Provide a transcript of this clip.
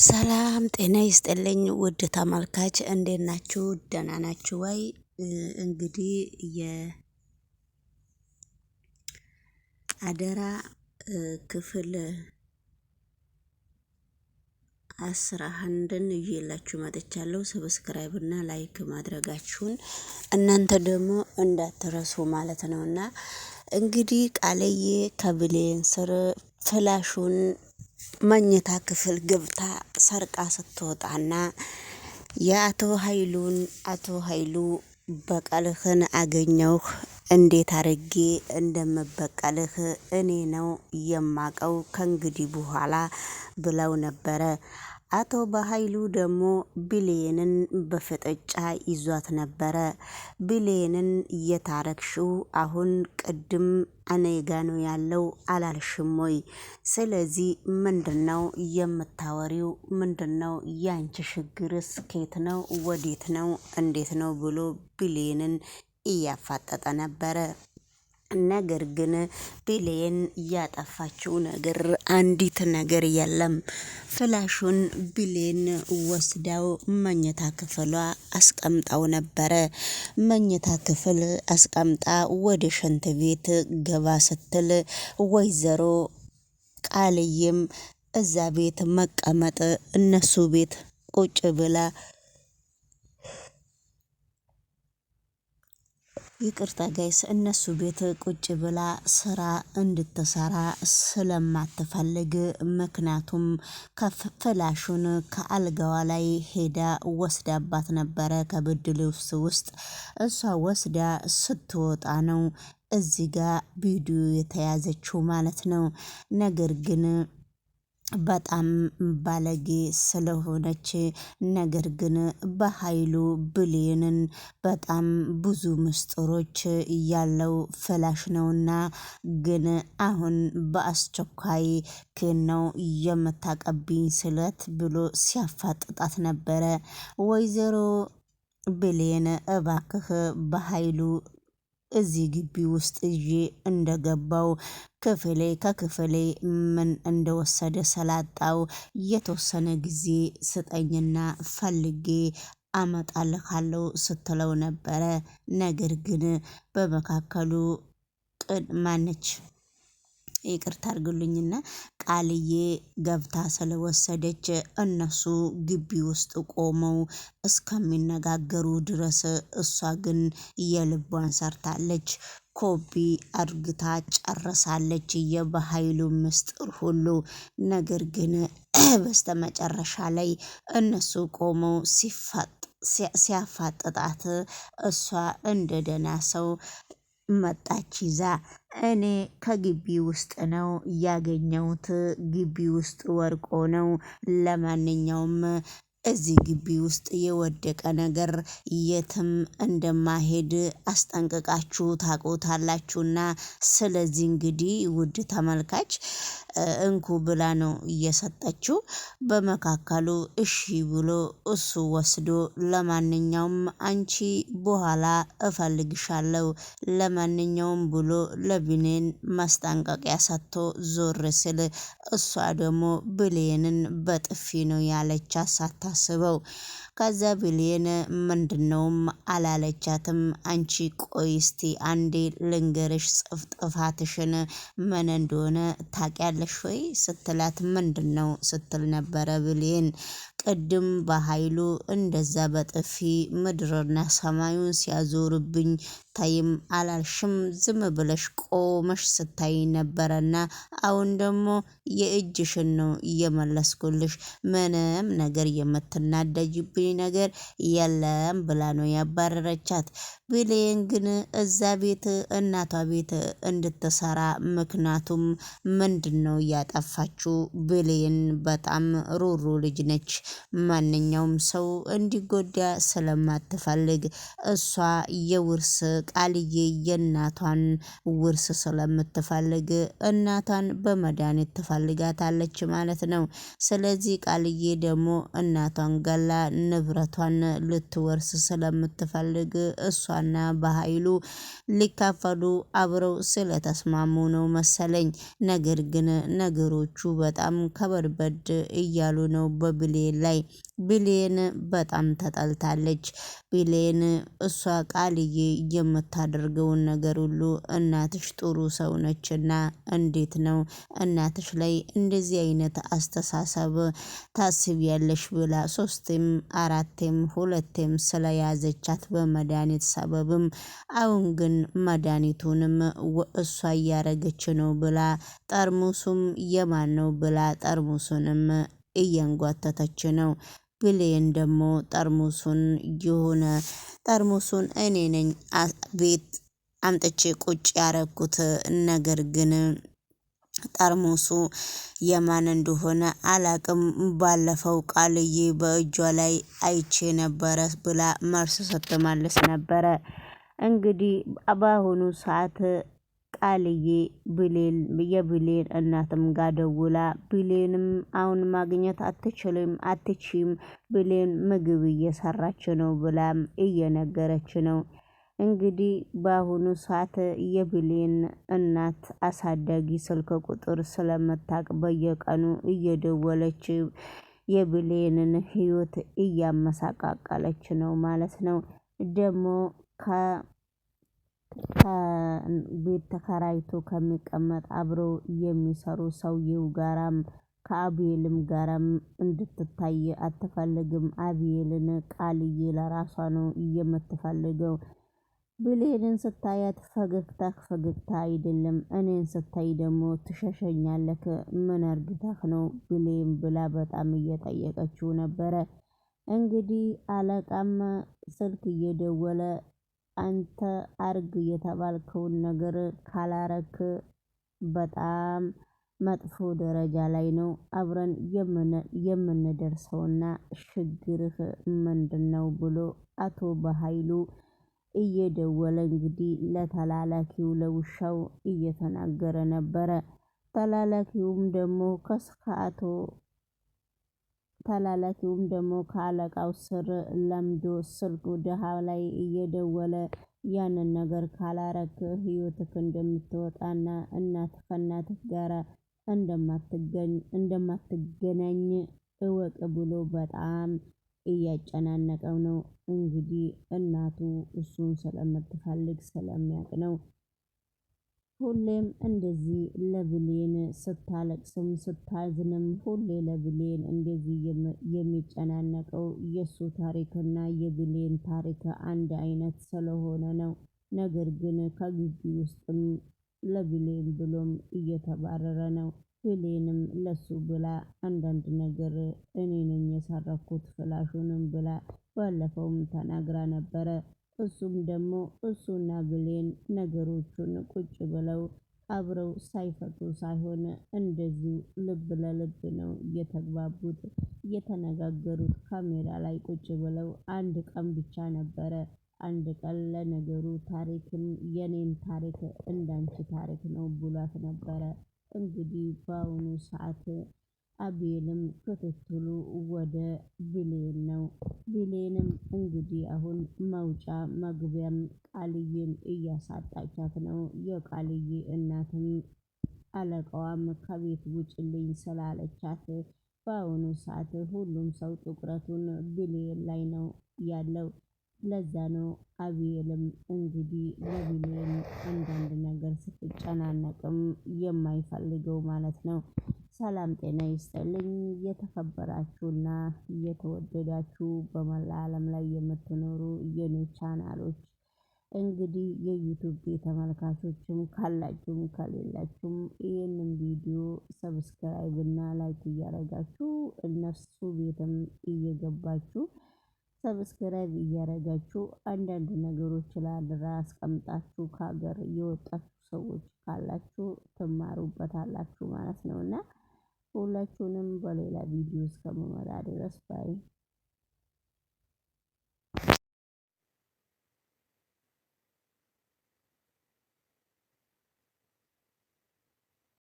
ሰላም ጤና ይስጥልኝ ውድ ተመልካች እንዴት ናችሁ? ደህና ናችሁ ወይ? እንግዲህ የአደራ ክፍል 11ን ይዤላችሁ መጥቻለሁ። ሰብስክራይብ እና ላይክ ማድረጋችሁን እናንተ ደግሞ እንዳትረሱ ማለት ነውና እንግዲህ ቃልዬ ከብሌን ስር ፍላሹን መኝታ ክፍል ገብታ ሰርቃ ስትወጣና የአቶ ኃይሉ በቀልህን አገኘሁህ እንዴት አርጌ እንደምበቀልህ እኔ ነው የማቀው ከእንግዲህ በኋላ ብለው ነበረ። አቶ በኃይሉ ደግሞ ብሌንን በፍጥጫ ይዟት ነበረ። ብሌንን እየታረክሽው አሁን ቅድም እኔ ጋ ነው ያለው አላልሽም ወይ? ስለዚህ ምንድነው የምታወሪው? ምንድነው ያንቺ ችግርስ? ከየት ነው? ወዴት ነው? እንዴት ነው ብሎ ብሌንን እያፋጠጠ ነበረ። ነገር ግን ብሌን ያጠፋችው ነገር አንዲት ነገር የለም። ፍላሹን ብሌን ወስዳው መኝታ ክፍሏ አስቀምጣው ነበረ። መኝታ ክፍል አስቀምጣ ወደ ሽንት ቤት ገባ ስትል ወይዘሮ ቃልዬም እዛ ቤት መቀመጥ እነሱ ቤት ቁጭ ብላ ይቅርታ ጋይስ እነሱ ቤት ቁጭ ብላ ስራ እንድትሰራ ስለማትፈልግ ምክንያቱም ፍላሹን ከአልጋዋ ላይ ሄዳ ወስዳባት ነበረ ከብርድ ልብስ ውስጥ እሷ ወስዳ ስትወጣ ነው እዚህ ጋር ቪዲዮ የተያዘችው ማለት ነው። ነገር ግን በጣም ባለጌ ስለሆነች ነገር ግን በኃይሉ ብሌንን በጣም ብዙ ምስጢሮች ያለው ፍላሽ ነውና ግን አሁን በአስቸኳይ ነው የምታቀብኝ ስለት ብሎ ሲያፋጥጣት ነበረ። ወይዘሮ ብሌን እባክህ በኃይሉ እዚህ ግቢ ውስጥ ይዤ እንደገባው ከክፍሌ ምን እንደወሰደ ስላጣው የተወሰነ ጊዜ ስጠኝና ፈልጌ አመጣልሃለሁ ስትለው ነበረ። ነገር ግን በመካከሉ ማነች ይቅርታ አድርጉልኝና ቃልዬ ገብታ ስለወሰደች እነሱ ግቢ ውስጥ ቆመው እስከሚነጋገሩ ድረስ እሷ ግን የልቧን ሰርታለች። ኮፒ አድርግታ ጨርሳለች የበኃይሉ ምስጢር ሁሉ። ነገር ግን በስተመጨረሻ ላይ እነሱ ቆመው ሲያፋጥጣት እሷ እንደ ደህና ሰው መጣች ይዛ እኔ ከግቢ ውስጥ ነው ያገኘሁት ግቢ ውስጥ ወርቆ ነው። ለማንኛውም እዚህ ግቢ ውስጥ የወደቀ ነገር የትም እንደማይሄድ አስጠንቅቃችሁ ታውቁታላችሁና ስለዚህ እንግዲህ ውድ ተመልካች እንኩ ብላ ነው እየሰጠችው። በመካከሉ እሺ ብሎ እሱ ወስዶ ለማንኛውም አንቺ በኋላ እፈልግሻለሁ ለማንኛውም ብሎ ለብሌን ማስጠንቀቂያ ሰጥቶ ዞር ሲል እሷ ደግሞ ብሌንን በጥፊ ነው ያለቻት ሳታስበው። ከዛ ብሌን ምንድነውም አላለቻትም። አንቺ ቆይ እስቲ አንዴ ልንገርሽ ጥፋትሽን ምን እንደሆነ ታውቂያለሽ ወይ ስትላት ምንድነው ስትል ነበረ ብሌን። ቅድም በኃይሉ እንደዛ በጥፊ ምድርና ሰማዩን ሲያዞርብኝ ታይም አላልሽም? ዝም ብለሽ ቆመሽ ስታይ ነበረና አሁን ደግሞ የእጅሽን ነው እየመለስኩልሽ ምንም ነገር የምትናደጅብኝ ነገር የለም ብላ ነው ያባረረቻት። ብሌን ግን እዛ ቤት እናቷ ቤት እንድትሰራ ምክንያቱም ምንድነው ያጠፋችው? ብሌን በጣም ሩሩ ልጅ ነች። ማንኛውም ሰው እንዲጎዳ ስለማትፈልግ እሷ የውርስ ቃልዬ የእናቷን ውርስ ስለምትፈልግ እናቷን በመድኃኒት ትፈልጋታለች ማለት ነው። ስለዚህ ቃልዬ ደግሞ እናቷን ገላ ንብረቷን ልትወርስ ስለምትፈልግ እሷና በኃይሉ ሊካፈሉ አብረው ስለተስማሙ ነው መሰለኝ። ነገር ግን ነገሮቹ በጣም ከበድበድ እያሉ ነው በብሌን ላይ። ብሌን በጣም ተጠልታለች። ብሌን እሷ ቃልዬ የምታደርገውን ነገር ሁሉ እናትሽ ጥሩ ሰው ነችና እንዴት ነው እናትሽ ላይ እንደዚህ አይነት አስተሳሰብ ታስቢያለሽ ብላ ሶስቴም አራቴም ሁለቴም ስለያዘቻት በመድኃኒት ሰበብም አሁን ግን መድኃኒቱንም እሷ እያረገች ነው ብላ ጠርሙሱም የማን ነው ብላ ጠርሙሱንም እያንጓተተች ነው። ብሌን ደግሞ ጠርሙሱን የሆነ ጠርሙሱን እኔ ነኝ ቤት አምጥቼ ቁጭ ያረኩት ነገር ግን ጠርሙሱ የማን እንደሆነ አላቅም። ባለፈው ቃልዬ በእጇ ላይ አይቼ ነበረ ብላ መልስ ስትመልስ ነበረ። እንግዲህ በአሁኑ ሰዓት ቃልዬ የብሌን እናትም ጋር ደውላ ብሌንም አሁን ማግኘት አትችም ብሌን ምግብ እየሰራች ነው ብላም እየነገረች ነው። እንግዲህ በአሁኑ ሰዓት የብሌን እናት አሳዳጊ ስልክ ቁጥር ስለምታቅ በየቀኑ እየደወለች የብሌንን ህይወት እያመሳቃቀለች ነው ማለት ነው። ደግሞ ከቤት ተከራይቶ ከሚቀመጥ አብረው የሚሰሩ ሰውየው ጋራም ከአቤልም ጋራም እንድትታይ አትፈልግም። አቤልን ቃልዬ ለራሷ ነው የምትፈልገው። ብሌንን ስታያት ፈገግታ አይደለም፣ እኔን ስታይ ደግሞ ትሸሸኛለክ፣ ምን አርግተህ ነው ብሌን ብላ በጣም እየጠየቀችው ነበረ። እንግዲህ አለቃም ስልክ እየደወለ አንተ አርግ የተባልከውን ነገር ካላረክ በጣም መጥፎ ደረጃ ላይ ነው አብረን የምንደርሰውና ችግርህ ምንድነው ብሎ አቶ በኃይሉ እየደወለ እንግዲህ ለተላላኪው ለውሻው እየተናገረ ነበረ። ተላላኪውም ደግሞ ከአለቃው ስር ለምዶ ስልኩ ደሃ ላይ እየደወለ ያንን ነገር ካላረክ ህይወትክ እንደምትወጣና ከእናትህ ጋር እንደማትገናኝ እወቅ ብሎ በጣም እያጨናነቀው ነው። እንግዲህ እናቱ እሱን ስለምትፈልግ ስለሚያውቅ ነው። ሁሌም እንደዚህ ለብሌን ስታለቅስም ስታዝንም ሁሌ ለብሌን እንደዚህ የሚጨናነቀው የሱ ታሪክና የብሌን ታሪክ አንድ አይነት ስለሆነ ነው። ነገር ግን ከግቢ ውስጥም ለብሌን ብሎም እየተባረረ ነው። ብሌንም ለሱ ብላ አንዳንድ ነገር እኔ ነኝ የሰረኩት ፍላሹንም ብላ ባለፈውም ተናግራ ነበረ። እሱም ደግሞ እሱና ብሌን ነገሮቹን ቁጭ ብለው አብረው ሳይፈቱ ሳይሆን እንደዚሁ ልብ ለልብ ነው የተግባቡት የተነጋገሩት። ካሜራ ላይ ቁጭ ብለው አንድ ቀን ብቻ ነበረ። አንድ ቀን ለነገሩ ታሪክም የኔን ታሪክ እንዳንቺ ታሪክ ነው ብሏት ነበረ። እንግዲህ በአሁኑ ሰዓት አቤልም ክትትሉ ወደ ብሌን ነው። ብሌንም እንግዲህ አሁን መውጫ መግቢያም ቃልዬን እያሳጣቻት ነው። የቃልዬ እናትም አለቃዋም ከቤት ውጭልኝ ስላለቻት በአሁኑ ሰዓት ሁሉም ሰው ትኩረቱን ብሌን ላይ ነው ያለው። ለዛ ነው አቤልም እንግዲህ ለብሌን አንዳንድ ነገር ስትጨናነቅም የማይፈልገው ማለት ነው። ሰላም ጤና ይስጥልኝ የተከበራችሁና የተወደዳችሁ በመላ ዓለም ላይ የምትኖሩ የኔ ቻናሎች እንግዲህ የዩቲዩብ ተመልካቾችም ካላችሁም ከሌላችሁም ይህንን ቪዲዮ ሰብስክራይብ እና ላይክ እያረጋችሁ እነሱ ቤትም እየገባችሁ ሰብስክራይብ እያረጋችሁ አንዳንድ ነገሮች ለአደራ አስቀምጣችሁ ከሀገር የወጣችሁ ሰዎች ካላችሁ ትማሩበታላችሁ ማለት ነውና ሁላችሁንም በሌላ ቪዲዮ እስከምመጣ ድረስ ባይ